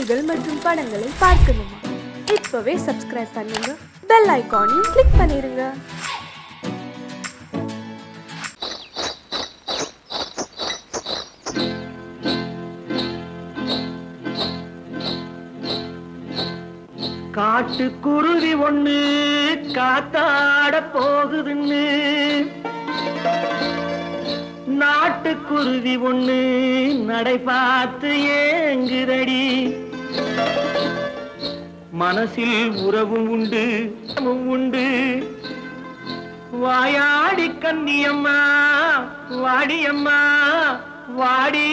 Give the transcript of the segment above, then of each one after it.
நிகழ்ச்சிகள் மற்றும் படங்களை பார்க்கணுமா? இப்பவே சப்ஸ்கிரைப் பண்ணுங்க, பெல் ஐகானையும் கிளிக் பண்ணிருங்க. காட்டுக்குருவி ஒண்ணு காத்தாட போகுதுன்னு, நாட்டுக்குருவி ஒண்ணு நடை பார்த்து ஏங்குதடி. மனசில் உறவும் உண்டு உண்டு, வாயாடி கன்னியம்மா வாடியம்மா வாடி.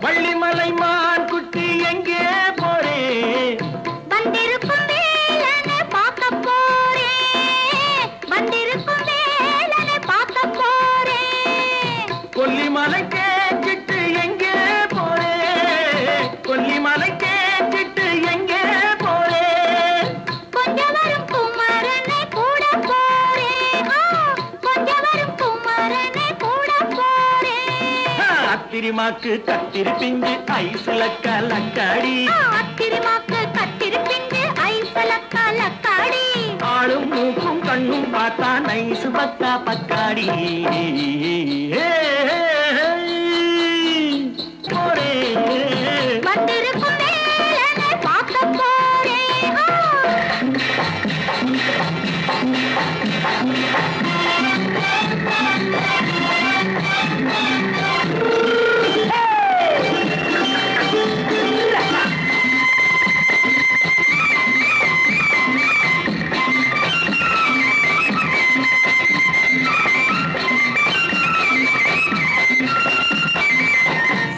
வள்ளிமலை மான் குட்டி எங்கே போறே? வந்திருக்கும் வேலனை பார்க்க போறேன், வந்திருக்கும் வேலனை பார்க்க போறேன். கொல்லிமலை கேச்சிட்டு எங்கே போறே? கொல்லிமலை கேச்சிட்டு எங்கே போறே? கொஞ்சம் வரும் குமரனை கூட போறேன், கொஞ்சம் வரும் குமரனை கூட போறேன். அத்திரிமாக்கு கத்திரி பிஞ்சு ஐசுல கலக்காடி, அத்திரிமாக்கு கத்திரி பிஞ்சு ஐசுல கலக்காடி. ஆளும் மூக்கும் கண்ணும் பார்த்தா நைசு பக்கா பக்காடி. போரே வந்திருக்கும் வேலனை பார்க்க போறேன்.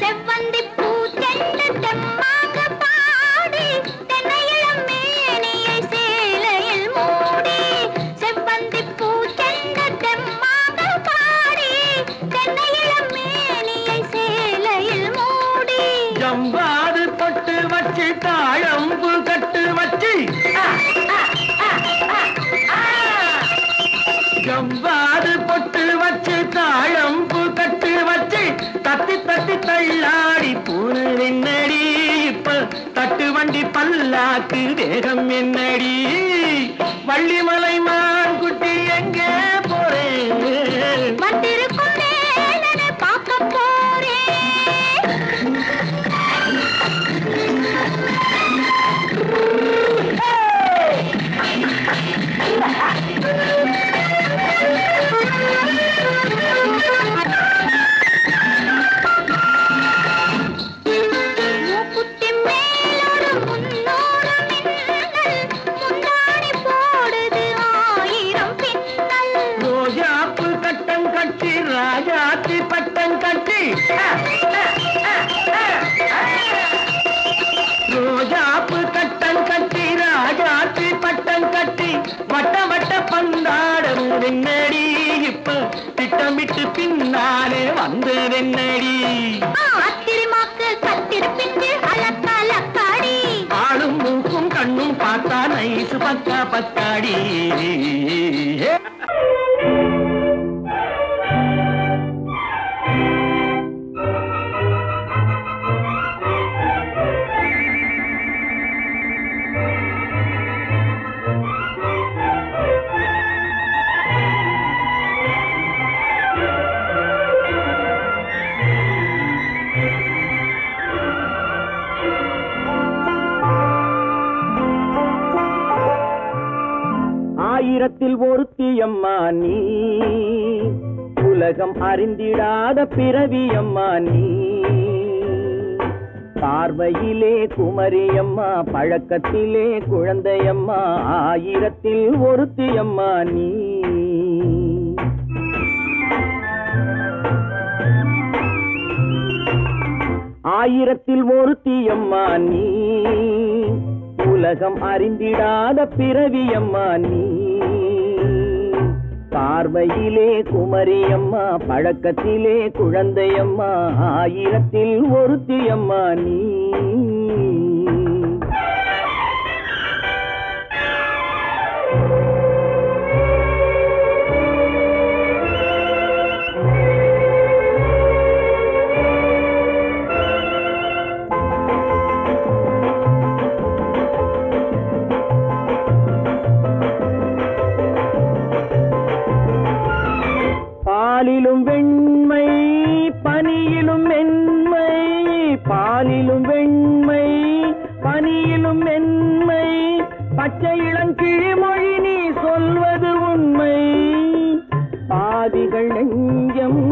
செவ்வந்தி பூ செண்டு தெம்மாக பாடி, தென்னையிளம் மேனியை சேலையில் மூடி. செவ்வந்தி பூ செண்டு தெம்மாக பாடி, தென்னையிளம் மேனியை சேலையில் மூடி. ஜம்பாது பொட்டு வச்சு தாழம்பு கட்டு வச்சு, ஜம்பாது பொட்டு வச்சு தாழம்பு கட்டு வச்சு, தத்தி தத்தி தள்ளாடி பூனு என்னடி. இப்ப தட்டு வண்டி பல்லாக்கு வேகம் என்னடி. வள்ளிமலை மான் குட்டி எங்கே போறேன்? வந்திருக்கும் வேலனை பார்க்க போறேன். மூக்குத்தி மேலொரு முன்னூறு மின்னல், முந்தாணி போடுது ஆயிரம் பின்னல். ரோஜாப்பு கட்டம் கட்டி ராஜாத்தி பட்டம் கட்டி, ரோஜாப்பு கட்டம் கட்டி ராஜாத்தி பட்டம் கட்டி, வட்ட வட்ட பந்தாடம் என்னடி. இப்ப திட்டமிட்டு பின்னாலே வந்து என்னடி. அத்திரிமாக்கு கத்திரி பிஞ்சு அலக்காடி. ஆளும் மூக்கும் கண்ணும் பார்த்தா நைசு பக்கா பக்காடி. ஆயிரத்தில் ஒருத்தியம்மா நீ, உலகம் அறிந்திடாத பிறவியம்மா நீ. பார்வையிலே குமரியம்மா, பழக்கத்திலே குழந்தையம்மா, ஆயிரத்தில் ஒருத்தியம்மா நீ. ஆயிரத்தில் ஒருத்தியம்மா நீ, உலகம் அறிந்திடாத பிறவியம்மா நீ. பார்வையிலே குமரியம்மா, பழக்கத்திலே குழந்தையம்மா, ஆயிரத்தில் ஒருத்தியம்மா நீ. பாலிலும் வெண்மை பனியிலும் மென்மை, பாலிலும் வெண்மை பனியிலும் மென்மை, பச்சை இளங்கிழிமொழி நீ சொல்வது உண்மை. பாதிகள் நெஞ்சம்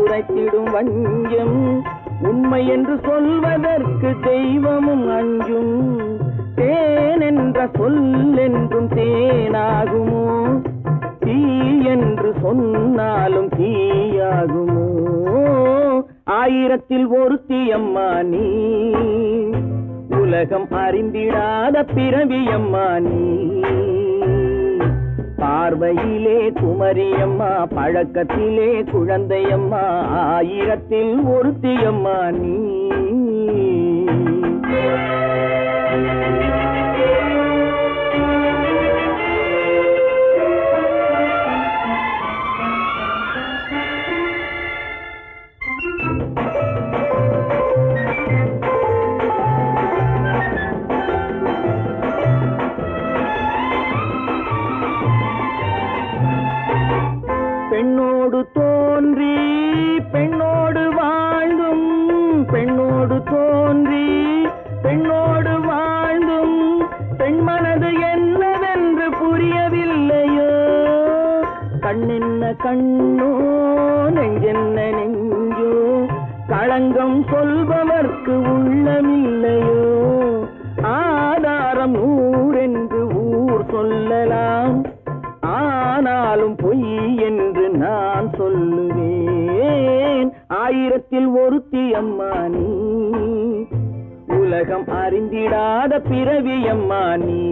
உரைத்திடும் வஞ்சம், உண்மை என்று சொல்வதற்கு தெய்வமும் அஞ்சும். தேன் என்ற சொல் என்றும் தேனாகுமோ, தீ என்று சொன்னாலும் தீயாகுமோ. ஆயிரத்தில் ஒருத்தி அம்மா நீ, உலகம் அறிந்திடாத பிறவியம்மா நீ. பார்வையிலே குமரியம்மா, பழக்கத்திலே குழந்தையம்மா, ஆயிரத்தில் ஒருத்தியம்மா நீ. பெண்ணோடு தோன்றி பெண்ணோடு வாழ்ந்தும், பெண்ணோடு தோன்றி பெண்ணோடு வாழ்ந்தும், பெண் மனது என்னவென்று புரியவில்லையோ. கண்ணென்ன கண்ணோ நெஞ்சென்ன நெஞ்சோ, களங்கம் சொல்பவர்க்கு உள்ளமில்லையோ. ஆதாரம் நூறென்று ஊர் சொல்லலாம், ஆனாலும் பொய் என்று நான் சொல்லுவேன். ஆயிரத்தில் ஒருத்தி அம்மா நீ, உலகம் அறிந்திடாத பிறவியம்மா நீ.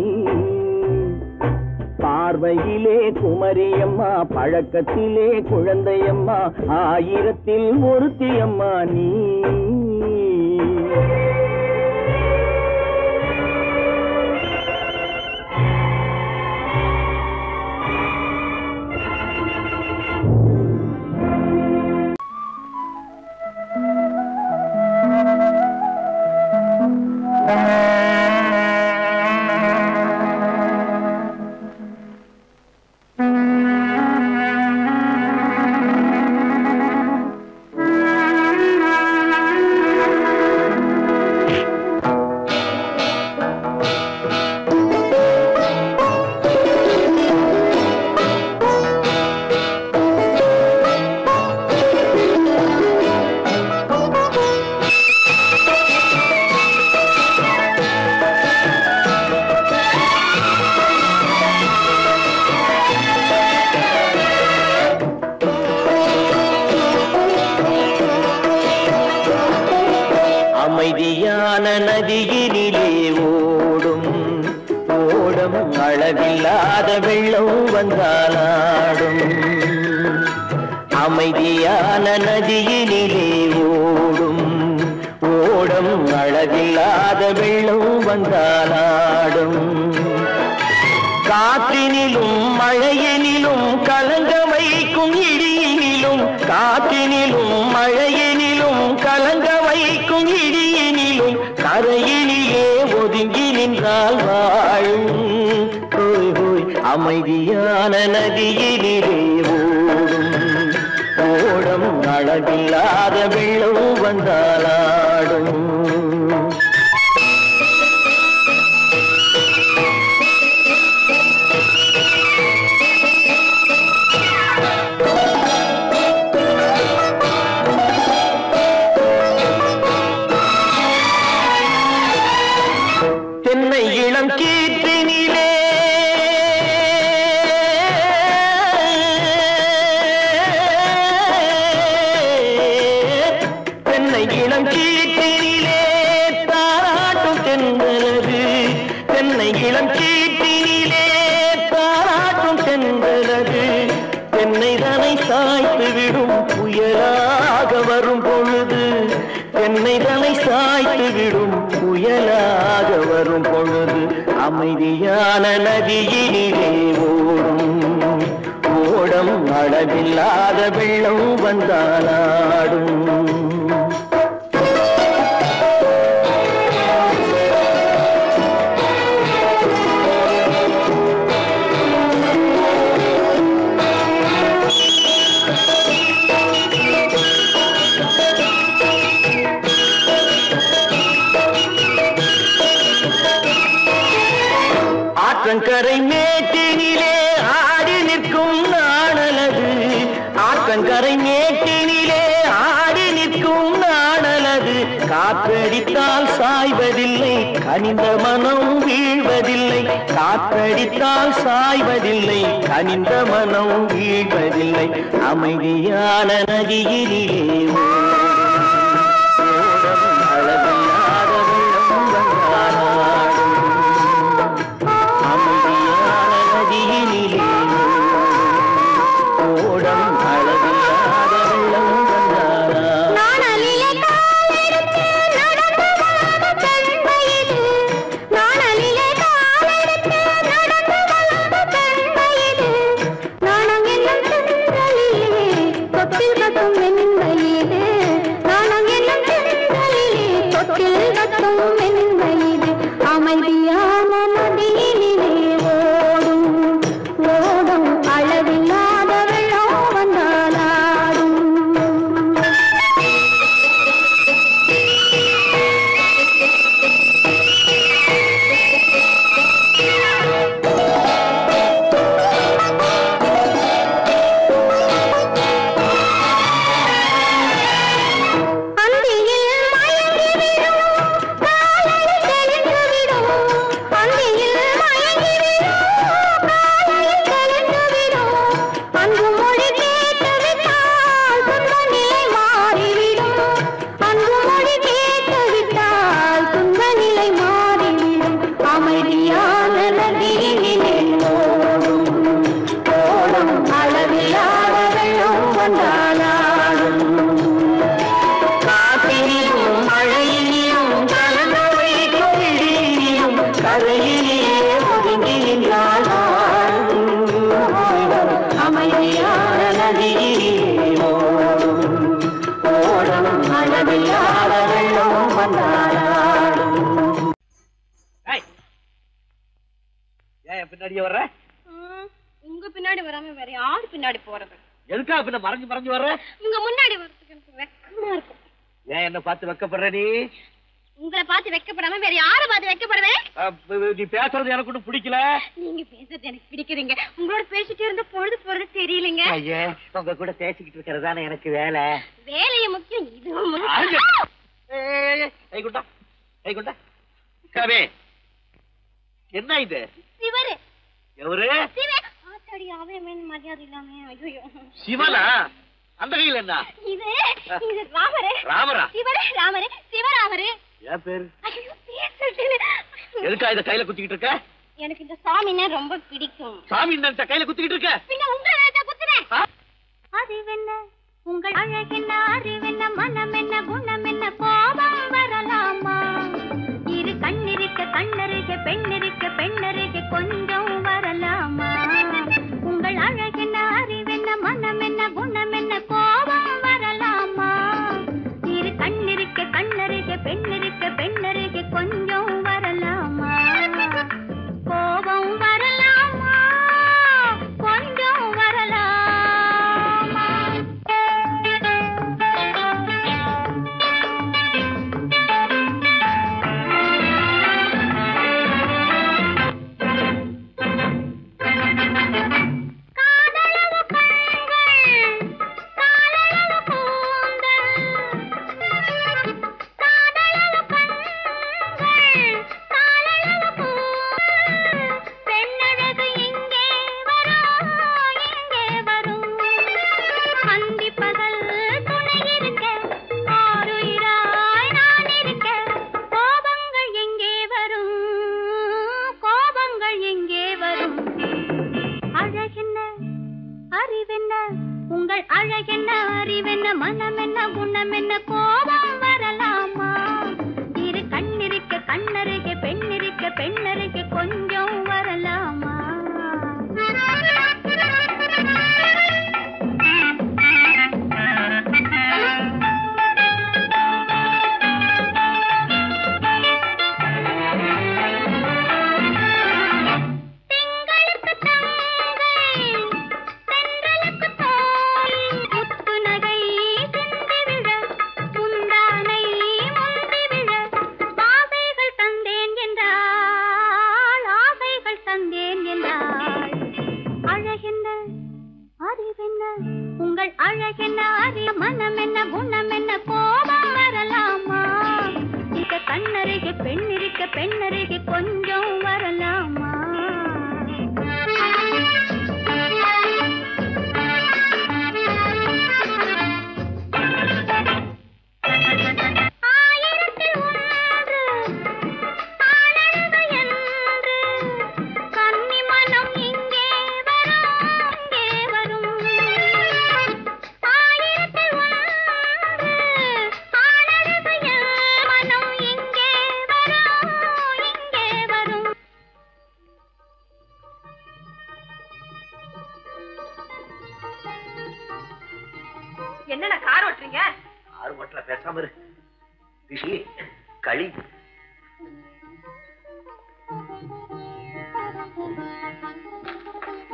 பார்வையிலே குமரியம்மா, பழக்கத்திலே குழந்தையம்மா, ஆயிரத்தில் ஒருத்தி அம்மா நீ. அமைதியான நதியினிலே ஓடும் ஓடம், அளவில்லாத வெள்ளம் வந்தாலாடும். அமைதியான நதியினிலே ஓடும் ஓடம், அளவில்லாத வெள்ளம் வந்தாலாடும். காற்றினிலும் மழையினிலும் கலங்க வைக்கும் இடியினிலும், காற்றினிலும் மழையினிலும் கலங்க வைக்கும் இடியினிலும், கரையினிலே ஒதுங்கி நின்றால் வாழும். ஹோய் ஹோய் அமைதியான நதியினிலே ஓடும் ஓடம், அளவில்லாத வெள்ளம் வந்தாலாடும். தென்னை இளம் கீற்றினிலே தென்னை இளம் கீற்றினிலே தாராட்டும் தென்றலது, தென்னை இளம் கீற்றினிலே தாராட்டும் தென்றலது. தென்னை தனை சாய்த்து விடும் புயலாக வரும் பொழுது, தென்னை தனை சாய்த்து விடும் புயலாக வரும் பொழுது, அமைதியான நதியினிலே ஓடும் ஓடம், அளவில்லாத வெள்ளம் வந்தாலாடும். ஆற்றங்கரை மேட்டினிலே ஆடி நிற்கும் நாணலது ஆற்றங்கரை மேட்டினிலே ஆடி நிற்கும் நாணலது காற்றடித்தால் சாய்வதில்லை கனிந்த மனம் வீழ்வதில்லை காற்றடித்தால் சாய்வதில்லை கனிந்த மனம் வீழ்வதில்லை அமைதியான நதியிலே பின்னாடியே வர்ற உங்க பின்னாடி வராம வேற யாரு பின்னாடி போறது எதுக்கா பின்ன மறைஞ்சு மறைஞ்சு வர்ற உங்க முன்னாடி வரதுக்கு எனக்கு வெக்கமா இருக்கும் ஏன் என்ன பார்த்து வெக்கப்படுற நீ உங்களை பார்த்து வெக்கப்படாம வேற யாரை பார்த்து வெக்கப்படுவேன் நீ பேசுறது எனக்கு ஒன்றும் பிடிக்கல நீங்க பேசுறது எனக்கு பிடிக்கிறீங்க உங்களோட பேசிட்டே இருந்த பொழுது போறது தெரியலங்க ஐயே உங்க கூட பேசிக்கிட்டு இருக்கிறதானே எனக்கு வேலை வேலைய முக்கியம் இது கைகுண்டா கைகுண்டா கவே என்ன இது சிவரு எவரு சிவ ஆத்தாடி அவன் மரியாதை இல்லாம ஐயோ சிவனா அந்த கையில என்ன இது இது ராமரே ராமரா சிவரே ராமரே சிவராமரே ஏன் பேரு ஐயோ பேசுறது எதுக்கா இத கையில குத்திக்கிட்டு இருக்க எனக்கு இந்த சாமினா ரொம்ப பிடிக்கும் சாமி இந்த கையில குத்திக்கிட்டு இருக்க பின்ன உங்களை குத்துறேன் அறிவென்ன உங்கள் அழகென்ன அறிவென்ன மனம் என்ன குணம் என்ன கோபம் வரலாமா இரு கண்ணிருக்க கண்ணருக பெண்ணிருக்க பெண்ணருக கொஞ்சம் வரலாமா உங்கள் அழகென்ன அறிவென்ன மனம் என்ன குணம் என்ன கோபம் வரலாமா இரு கண்ணிருக்க கண்ணருக பெண்ணிருக்க பெண்ணருக கொஞ்சம் வரலாமா கோபம் வரலாமா கொஞ்சம் வரலாமா உங்கள் அழகென்ன அறிவென்ன மனம் என்ன குணம் என்ன கோபம் வரலாமா இரு கண்ணிருக்க கண்ணருக பெண்ணிருக்க பெண்ணருக கொஞ்சம் வரலாமா முத்து நகை பெண்ணருகே கொஞ்சம் வரலாமா? என்னடா கார் ஓட்டுறீங்க? ஆறு மட்டல பேசாம இரு. திஷி களி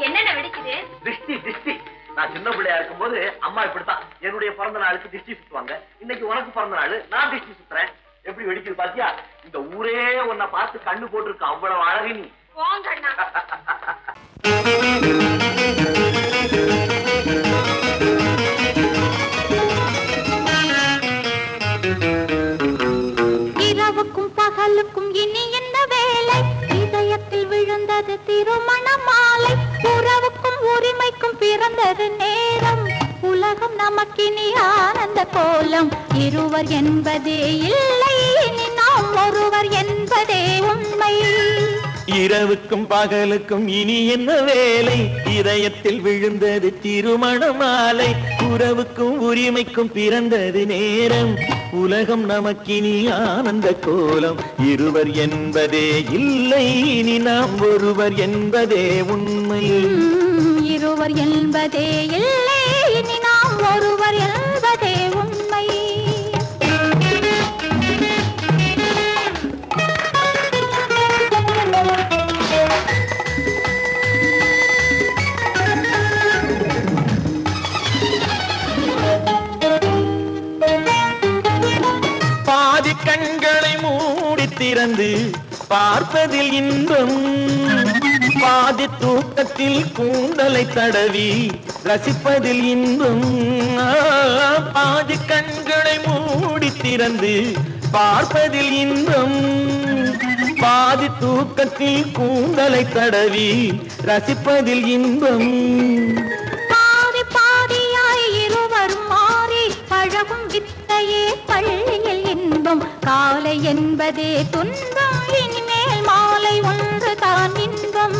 என்னென்ன வெடிக்குது? திஷ்டி திஷ்டி. நான் சின்ன பிள்ளையா இருக்கும் போது அம்மா இப்படித்தான் என்னுடைய பிறந்த நாளுக்கு திஷ்டி சுத்துவாங்க. இன்னைக்கு உனக்கு பிறந்த நாள், நான் திஷ்டி சுத்துறேன். எப்படி வெடிக்குது பாத்தியா? இந்த ஊரே உன்னை பார்த்து கண்ணு போட்டிருக்கு, அவ்வளவு அழகு நீ. போங்கண்ணா. இரவுக்கும் பகலுக்கும் இனி என்ன வேலை? இதயத்தில் விழுந்தது திருமண மாலை. உறவுக்கும் உரிமைக்கும் பிறந்தது நேரம். உலகம் நமக்கினி ஆனந்த கோலம். இருவர் என்பதே இல்லை, இனி நாம் ஒருவர் என்பதே உண்மை. இரவுக்கும் பகலுக்கும் இனி என்ன வேலை? இதயத்தில் விழுந்தது திருமண மாலை. உறவுக்கும் உரிமைக்கும் பிறந்தது நேரம். உலகம் நமக்கினி ஆனந்த கோலம். இருவர் என்பதே இல்லை, இனி நாம் ஒருவர் என்பதே உண்மை. இருவர் என்பதே இல்லை, இனி நாம் ஒருவர் என்பதே உண்மை. பாதி கண்களை மூடி திறந்து பார்ப்பதில் இன்பம். பாதி தூக்கத்தில் கூந்தலை தடவி ரசிப்பதில் இன்பம். பாதி கண்களை மூடி திறந்து பார்ப்பதில் இன்பம். பாதி தூக்கத்தில் கூந்தலை தடவி ரசிப்பதில் இன்பம். பாதி பாதியாய் இருவரும் மாறி பழகும் வித்தையே பள்ளியில் இன்பம். காலை என்பதே துன்பம், இனிமேல் மாலை ஒன்று தான் இன்பம்.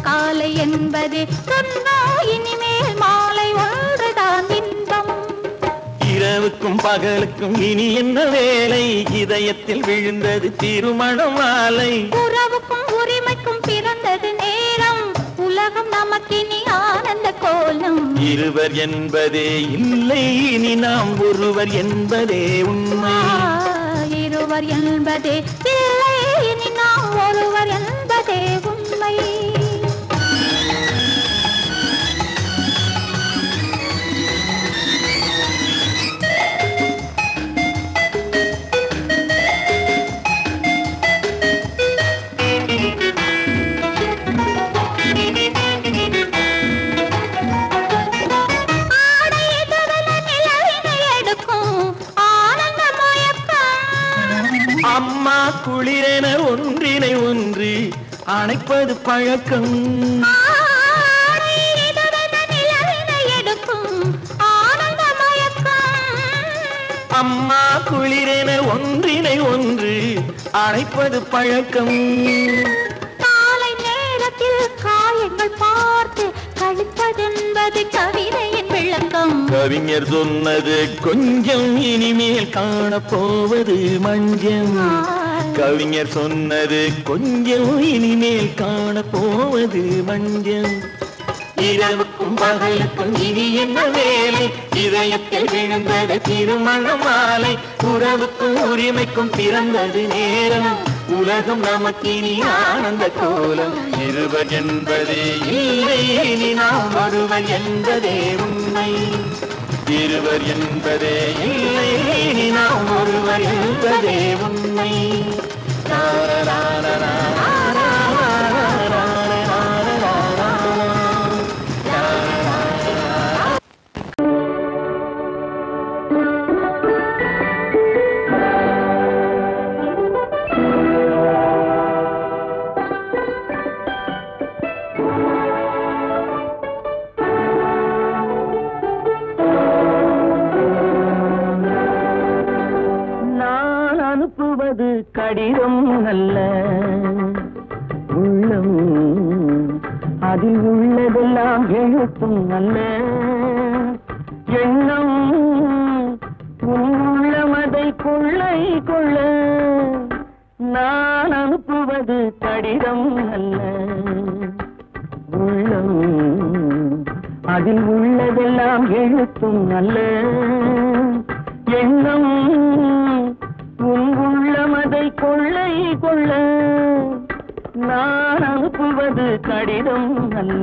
காலை என்பதே துன்பம், இனிமேல் மாலை ஒன்று தான் இன்பம். இரவுக்கும் பகலுக்கும் இனி என்ன வேலை? இதயத்தில் விழுந்தது திருமண மாலை. உறவுக்கும் உரிமைக்கும் பிறந்தது நேரம். உலகம் நமக்கினி ஆனந்த கோலம். இருவர் என்பதே இல்லை, இனி நாம் ஒருவர் என்பதே உண்மை. இருவர் என்பதே இல்லை, இனி நாம் ஒருவர் என்பதே உண்மை. அம்மா குளிரென ஒன்றினை ஒன்று அணைப்பது பழக்கம். அம்மா குளிரென ஒன்றினை ஒன்று அணைப்பது பழக்கம். காலை நேரத்தில் காயங்கள் பார்த்து கழிப்பதென்பது கவிதையின் விளக்கம். கவிஞர் சொன்னது கொஞ்சம், இனிமேல் காணப்போவது மஞ்சம். கவிஞர் சொன்னது கொஞ்சம், இனிமேல் காணப்போவது மஞ்சம். இரவுக்கும் பகலுக்கும் இனி என்ன வேலை? இதயத்தில் விழுந்தது திருமண மாலை. உறவுக்கும் உரிமைக்கும் பிறந்தது நேரம். உலகம் நமக்கினி ஆனந்த கோலம். இருவர் என்பதே இல்லை, இனி நாம் ஒருவர் என்பதே உண்மை. இருவர் என்பதே இல்லை, இனி நாம் ஒருவர் என்பதே உண்மை. கடிதம் அல்ல உள்ளம் அதில் உள்ளதெல்லாம் எழுத்தும் அல்ல எண்ணம் உள்ளமதை கொள்ளை கொள்ள நான் அனுப்புவது கடிதம் அல்ல உள்ளம் அதில் உள்ளதெல்லாம் எழுத்தும் அல்ல எண்ணம் உள்ளமதை கொள்ளை கொள்ள நான் அனுப்புவது கடிதம் அல்ல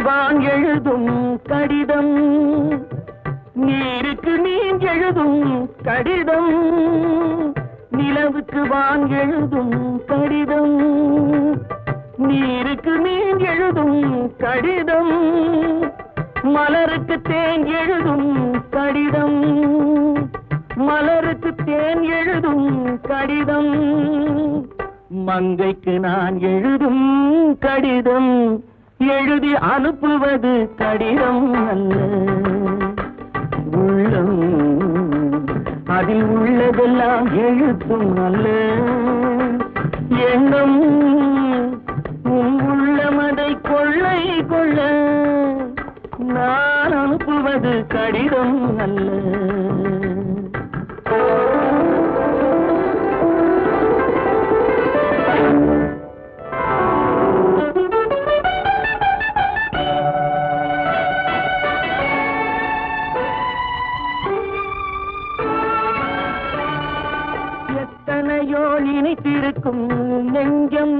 வான் எழுதும் கடிதம் நீருக்கு நீர் எழுதும் கடிதம் நிலவுக்கு வான் எழுதும் கடிதம் நீருக்கு நீர் எழுதும் கடிதம் மலருக்கு தேன் எழுதும் கடிதம் மலருக்கு தேன் எழுதும் கடிதம் மங்கைக்கு நான் எழுதும் கடிதம் எழுதி அனுப்புவது கடிதம் அல்ல உள்ளம் அதில் உள்ளதெல்லாம் எழுத்தும் அல்ல எண்ணம் உள்ளமதை கொள்ளை கொள்ள நான் அனுப்புவது கடிதம் அல்ல நினைத்திருக்கும் நெஞ்சம்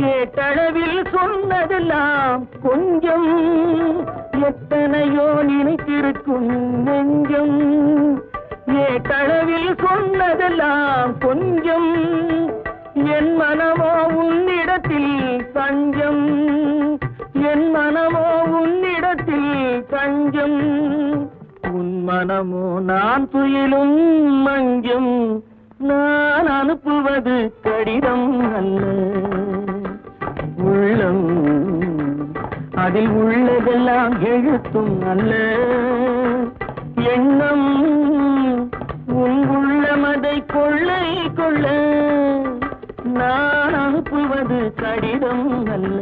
ஏட்டளவில் சொன்னதெல்லாம் கொஞ்சம் எத்தனையோ நினைத்திருக்கும் நெஞ்சம் ஏட்டளவில் சொன்னதெல்லாம் கொஞ்சம் என் மனமோ உன்னிடத்தில் தஞ்சம் என் மனமோ உன்னிடத்தில் தஞ்சம் உன் மனமோ நான் துயிலும் மஞ்சம் நான் அனுப்புவது கடிதம் அல்ல உள்ளம் அதில் உள்ளதெல்லாம் எழுத்தும் அல்ல எண்ணம் உள்ளமதை கொள்ளை கொள்ள நான் அனுப்புவது கடிதம் அல்ல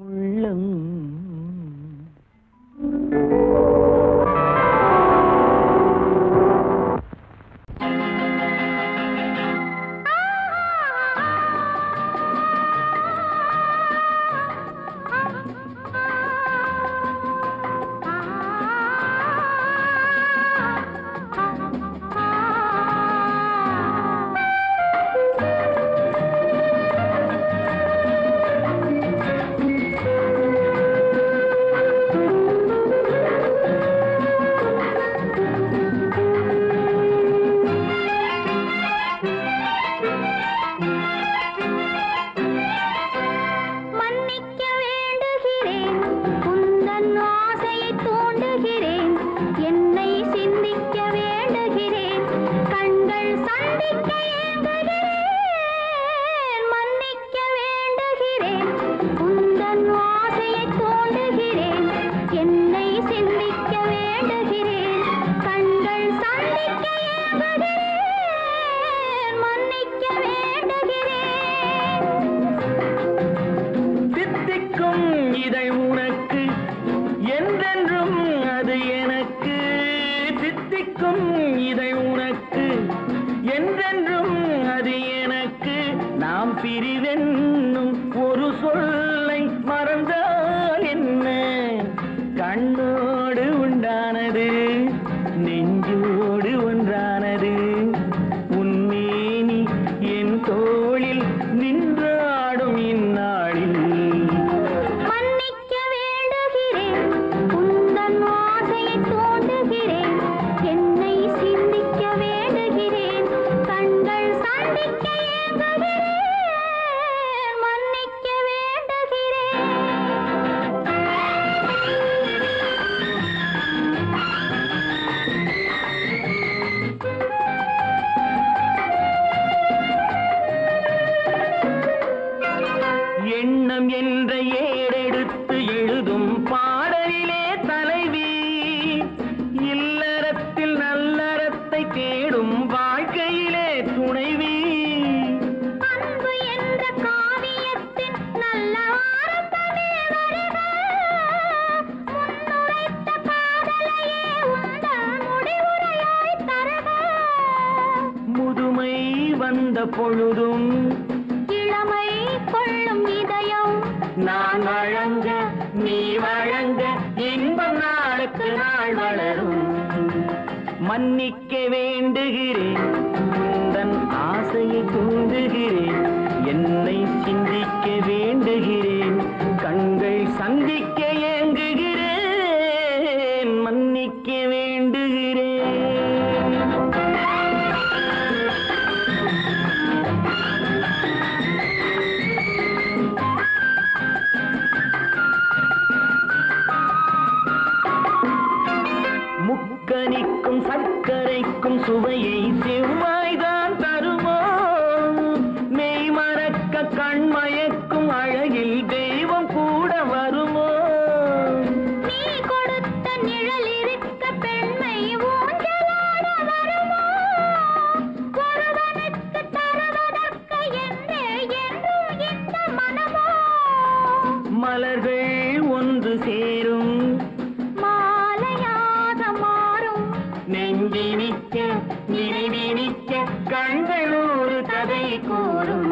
உள்ளம் பொழுதும் இளமை கொள்ளும் இதயம் நான் வழங்க நீ வழங்க இன்பம் நாளுக்கு நாள் வளரும். மன்னிக்க வேண்டுகிறேன், உந்தன் ஆசையை தூண்டுகிறேன், என்னை சிந்திக்க வேண்டுகிறேன், கண்கள் சந்திக்க ஏங்குகிறேன், மன்னிக்க வேண்டுகிறேன். முக்கனிக்கும் சர்க்கரைக்கும் சுவையை செவ்வாய்தான் தருமோ, மெய் மறக்க கண்மயக்கும் அழகில் தெய்வம் கூட வருமோ. நீ கொடுத்த நிழல் இருக்க பெண்மை ஊஞ்சலாட வருமோ, ஒருவனுக்கு தருவதற்கு என்றே என்றும் இந்த மனமோ. மலர்கள் ஒன்று சேரும் நெஞ்சினிக்க நினைவினிக்க கண்கள் ஒரு கதை கூறும்.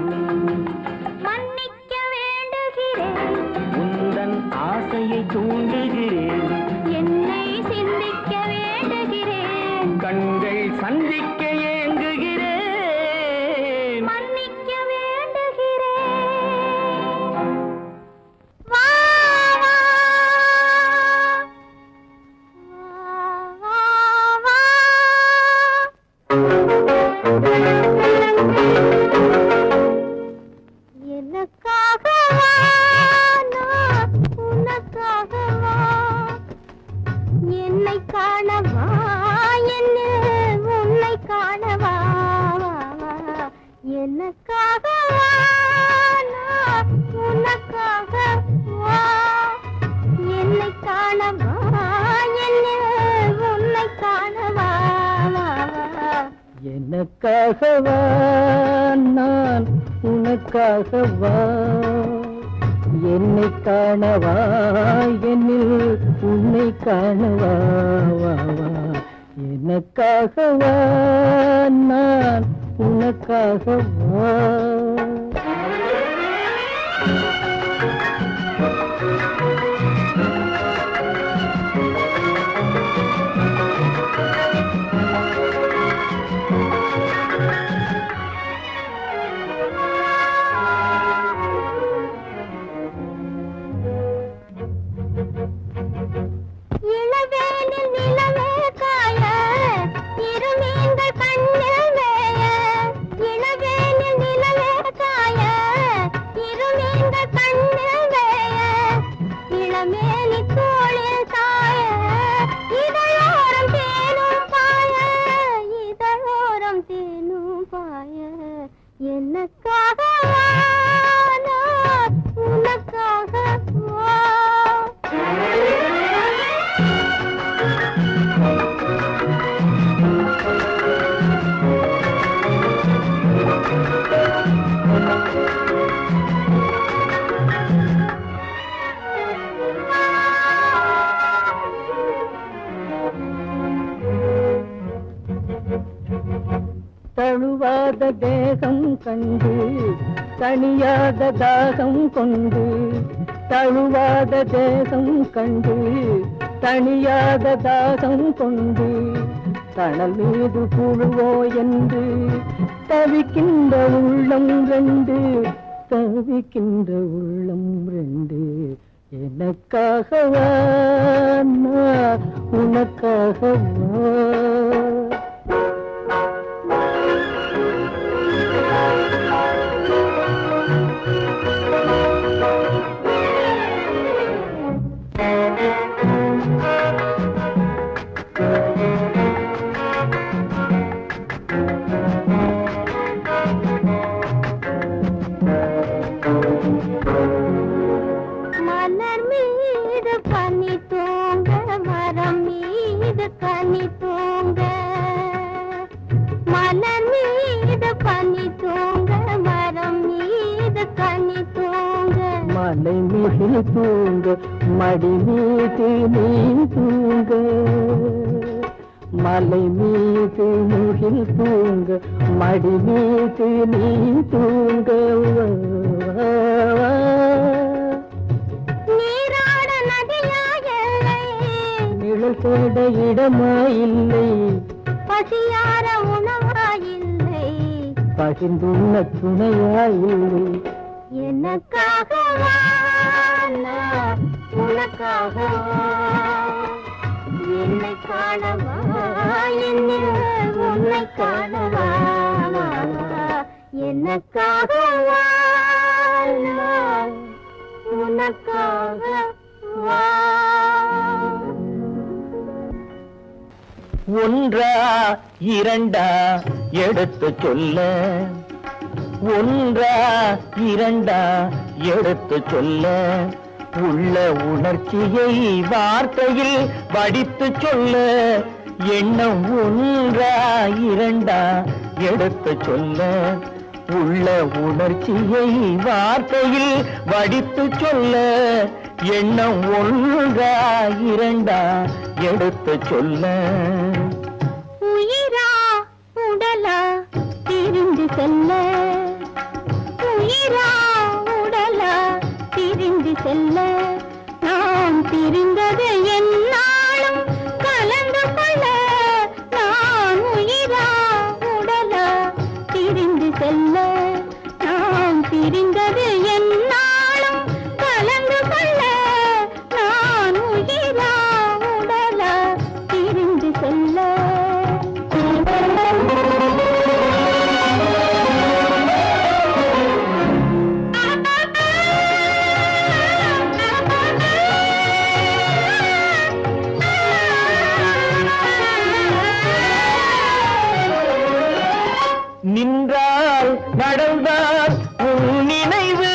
மன்னிக்க வேண்டுகிறேன், உந்தன் ஆசையை தூண்டுகிறேன், என்னை சிந்திக்க வேண்டுகிறேன், கண்கள் சந்திக்க ஏங்குகிறேன், மன்னிக்க வேண்டுகிறேன். வா வா வா வா. எனக்காக வா, நான் உனக்காக வா, என்னை காணவா, என்னில் உன்னை காணவா, எனக்காக வா, நான் உனக்காக வா, என்னை காணவா, என்னில் உன்னை காணவா. எனக்காகவா நான் உனக்காகவா, என்னை காணவா, என்னில் உன்னை காணவா, எனக்காகவா நான் உனக்காகவா. இளவேனில் நிலவே காய, இருமீன்கள் கண்ணில் மேய, இளவேனில் நிலவே காய, இருமீன்கள் கண்ணில் மேய, இளமேனி தோளில் சாய, இதழோரம் தேனும் பாய, இதழோரம் தேனும் பாய, எனக்காக வா, நான் உனக்காக வா. தழுவாத தேகம் கண்டு தனியாத தாகம் கொண்டு, தழுவாத தேகம் கண்டு தனியாத தாகம் கொண்டு, தணல் மீது புழுவோ என்று தவிக்கின்ற உள்ளம் ரெண்டு, தவிக்கின்ற உள்ளம் ரெண்டு, எனக்காகவா நான் உனக்காகவா. மலர் மீது பனி தூங்க, மரம் மீது கனி தூங்க, மலர் மீது பனி தூங்க, மரம் மீது கனி தூங்க, மலை மீது தூங்க, மடி மீது நீ தூங்க, மலை மீது முகில் தூங்க மடி மீது நீ தூங்க நீராட நதியாயில்லை நிழல் தேட இடமாயில்லை பசியார உணவாயில்லை பகிர்ந்துள்ள துணையாயில்லை எனக்காகவா உனக்காகவா என்னை காணவா என்னில் உன்னை காணவா எனக்காகவா உனக்காகவா ஒன்றா இரண்டா எடுத்து சொல்ல ஒன்றா இரண்டா எடுத்து சொல்ல உள்ள உணர்ச்சியை வார்த்தையில் வடித்து சொல்ல எண்ணம் ஒன்றா இரண்டா எடுத்து சொல்ல உள்ள உணர்ச்சியை வார்த்தையில் வடித்து சொல்ல எண்ணம் ஒன்றா இரண்டா எடுத்து சொல்ல உயிரா உடலா பிரிந்து செல்ல உயிரா உடலா பிரிந்து செல்ல நாம் பிரிந்தது என்னாலும் கலந்து கொள்ள நான் உயிரா உடலா பிரிந்து செல்ல நாம் பிரிந்தது என்னாலும் கலந்து கொள்ள நான் உயிரா உடலா பிரிந்து செல்ல நின்றால் நடந்தால் உன் நினைவு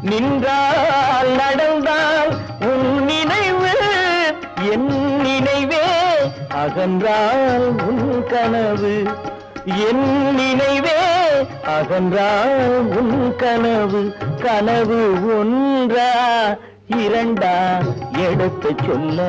நின்றால் நடந்தால் உன் நினைவு என் நினைவே அகன்றால் உன் கனவு என் நினைவே அகன்றால் உன் கனவு கனவு ஒன்றா இரண்டா எடுத்து சொல்ல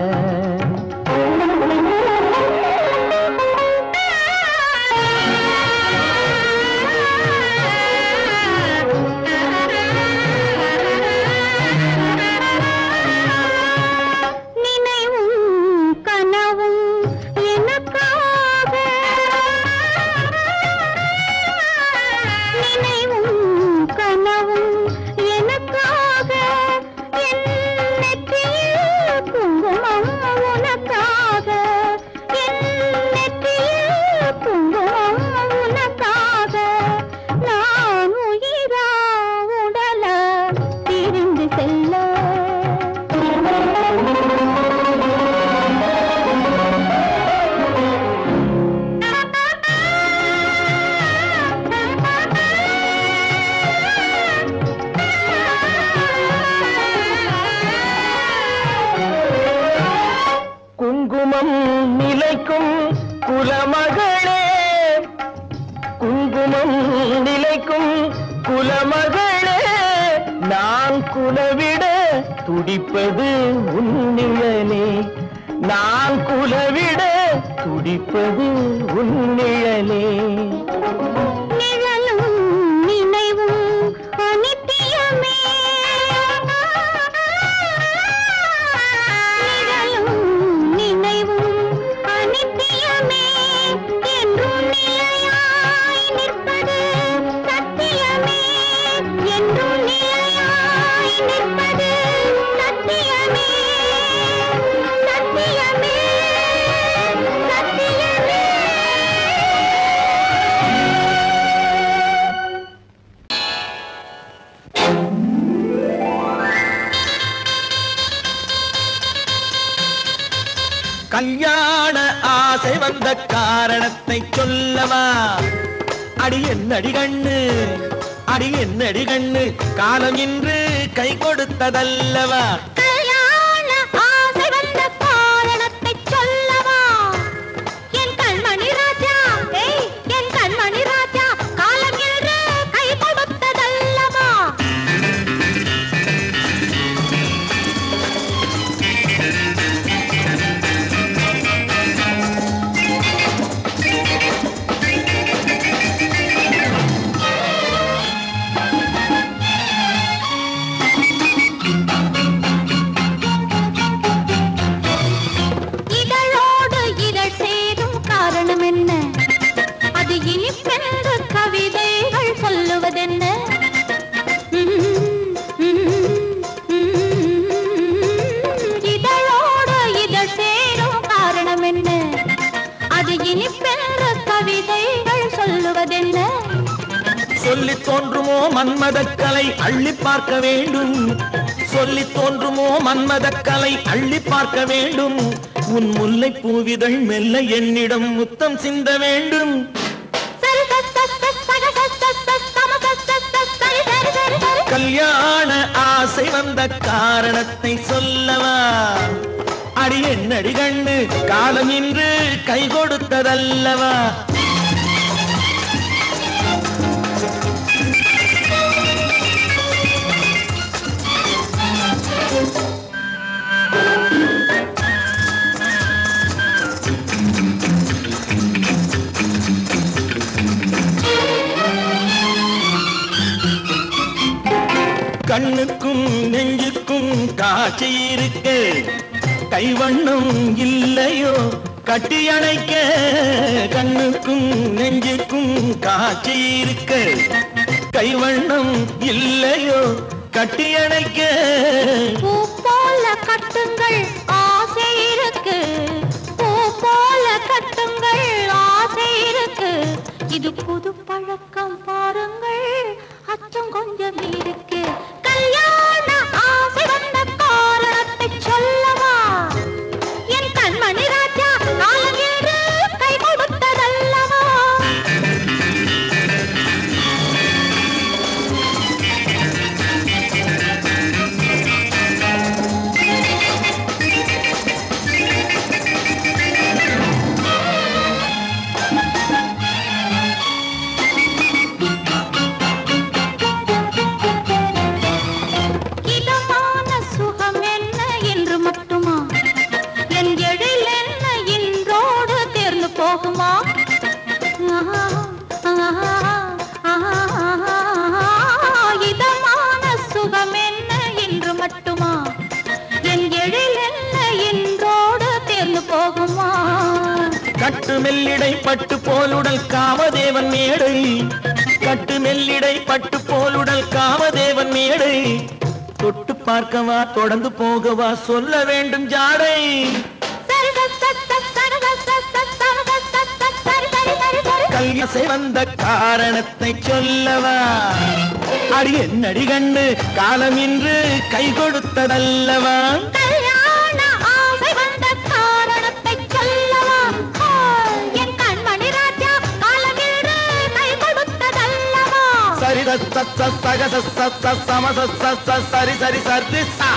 குங்குமம் நிலைக்கும் குலமகளே குங்குமம் நிலைக்கும் குலமகளே நான் குலவிட துடிப்பது உன் நிழலே நான் குலவிட துடிப்பது உன் நிழலே நிழலும் நினைவும் அனித்தியமே நிழலும் நினைவும் அனித்தியமே என்றும் நிலையாய் நிற்பது சத்தியமே என்றும் நிலையாய் நிற்பது சத்தியமே சத்தியமே சத்தியமே. கல்யாண ஆசை வந்த காரணத்தை சொல்லவா அடி என்னடி கண்ணு காலம் இன்று கை கொடுத்ததல்லவா கல்யாண ஆசை வந்த காரணத்தை சொல்லவா என் கண்மணி ராஜா என் கண்மணி ராஜா காலம் என்று கை கொடுத்ததல்லவா காரணம் என்ன? அது இனிப்பென்று கவிதைகள் சொல்லுவதென்ன? இதழோடு இதழ் சேரும் காரணம் என்ன? அது இனிப்பென்று கவிதைகள் சொல்லுவதென்ன? சொல்லி தோன்றுமோ மன்மதக்கலை அள்ளி பார்க்க வேண்டும். சொல்லி தோன்றுமோ மன்மதக்கலை அள்ளி பார்க்க வேண்டும். உன் முல்லை பூவிதழ் மெல்ல என்னிடம் முத்தம் சிந்த வேண்டும். கல்யாண ஆசை வந்த காரணத்தை சொல்லவா? அடி என்னடி கண்ணு காலம் இன்று கை கொடுத்ததல்லவா? கண்ணுக்கும் நெஞ்சுக்கும் காட்சி இருக்கு, கைவண்ணம் இல்லையோ கட்டி அணைக்க. கண்ணுக்கும் நெஞ்சுக்கும் காட்சி இருக்கு, கைவண்ணம் இல்லையோ கட்டி அணைக்க. பூ போல கட்டுங்கள் ஆசை இருக்கு, பூ போல கட்டுங்கள் ஆசை இருக்கு. இது புது பழக்கம் பாருங்கள், அச்சம் கொஞ்சம் இருக்கு. கல்யாண ஆசை வந்த காரணத்தை சொல்லவா? என் கண்மணி ராஜா காலம் என்று கை கொடுத்ததல்லவா? போகுமா? இதமான சுகம் என்ன என்று மட்டுமா? என் எழில் என்ன என்றோடு தேர்ந்து போகுமா? கட்டு மெல்லிடை பட்டு போலுடல் காமதேவன் மேடை, கட்டு மெல்லிடை பட்டு போலுடல் காமதேவன் மேடை. தொட்டு பார்க்கவா தொடர்ந்து போகவா சொல்ல வேண்டும் ஜாடை. கல்யாசை வந்த காரணத்தை சொல்லவா? அடி என்னடி கண்டு காலம் இன்று கை கொடுத்ததல்லவா? கல்யாண ஆசை வந்த காரணத்தை சொல்லவா? என் கண்மணி ராஜா காலம் இன்று கை கொடுத்ததல்லவா? சரி சக சம சரி சரி சரி சா.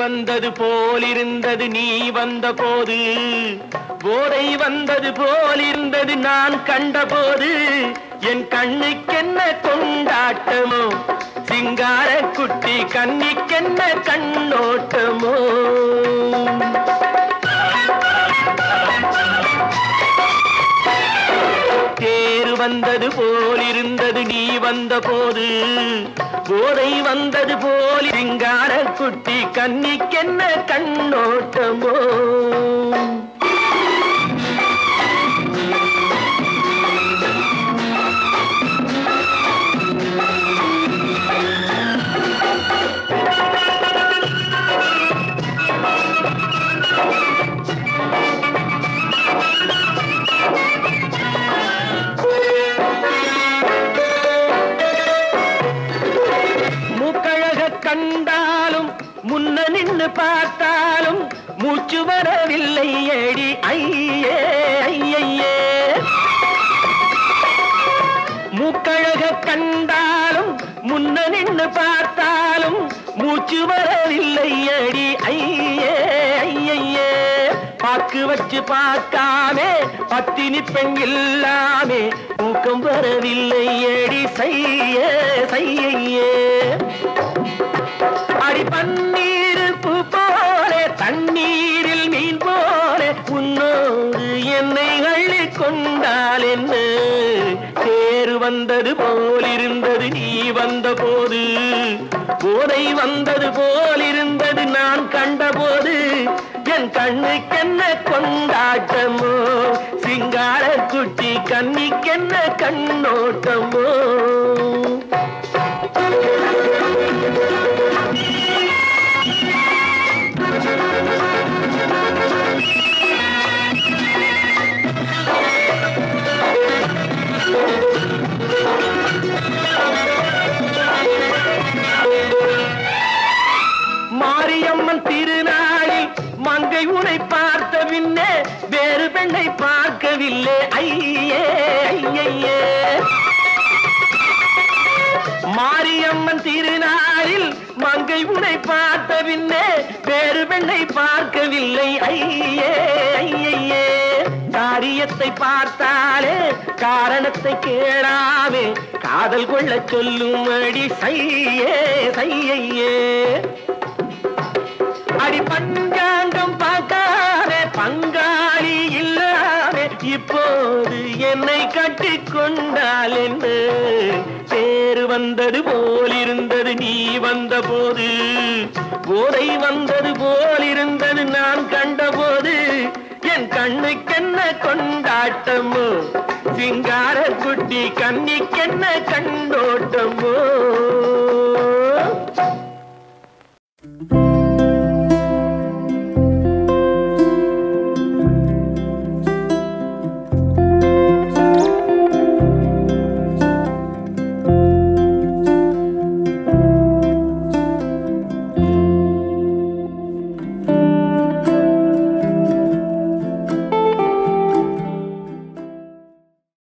வந்தது போலிருந்தது நீ வந்த போது, போதை வந்தது போலிருந்தது நான் கண்டபோது. என் கண்ணுக்கென்ன கொண்டாட்டமோ, சிங்கார குட்டி கண்ணிக்கென்ன கண்ணோட்டமோ. தேர் வந்தது போலிருந்தது நீ வந்த போது, போதை வந்தது போல் சிங்கார குட்டி கண்ணிக்கென்ன கண்ணோட்டமோ. கண்டாலும் முன்ன நின்று பார்த்தாலும் மூச்சு வரவில்லை ஏடி ஐயே ஐயே. மூக்கழக கண்டாலும் முன்ன நின்று பார்த்தாலும் மூச்சு வரவில்லை ஏடி ஐயே ஐயே. பாக்கு வச்சு பார்க்காமே பத்தினி பெண் இல்லாமே தூக்கம் வரவில்லை ஏடி செய்ய சையே அடி பன்னீர் பூ போல தண்ணீரில் மீன் போல உன்னோடு என்னை அள்ளி கொண்டால் என்ன தேர் வந்தது போலிருந்தது நீ வந்த போது போதை வந்தது போலிருந்தது நான் கண்டபோது என் கண்ணுக்கென்ன கொண்டாட்டமோ சிங்கார குட்டி கண்ணிக்கென்ன கண்ணோட்டமோ மாரியம்மன் திருநாளில் மங்கை உனை பார்த்த பின்னே வேறு பெண்ணை பார்க்கவில்லை ஐயே ஐயே மாரியம்மன் திருநாளில் மங்கை உனை பார்த்த பின்னே வேறு பெண்ணை பார்க்கவில்லை ஐயே ஐயே காரியத்தை பார்த்தாலே காரணத்தை கேளாமே காதல் கொள்ள சொல்லும் அடி சையே சையே அடி பஞ்சாங்கம் பார்க்காதே பங்காளி இல்லாதே இப்போது என்னை கட்டி கொண்டால் என்று தேர் வந்தது போலிருந்தது நீ வந்த போது போதை வந்தது போலிருந்தது நான் கண்டபோது என் கண்ணுக்கென்ன கொண்டாட்டமோ சிங்கார குட்டி கண்ணிக்கென்ன கண்ணோட்டமோ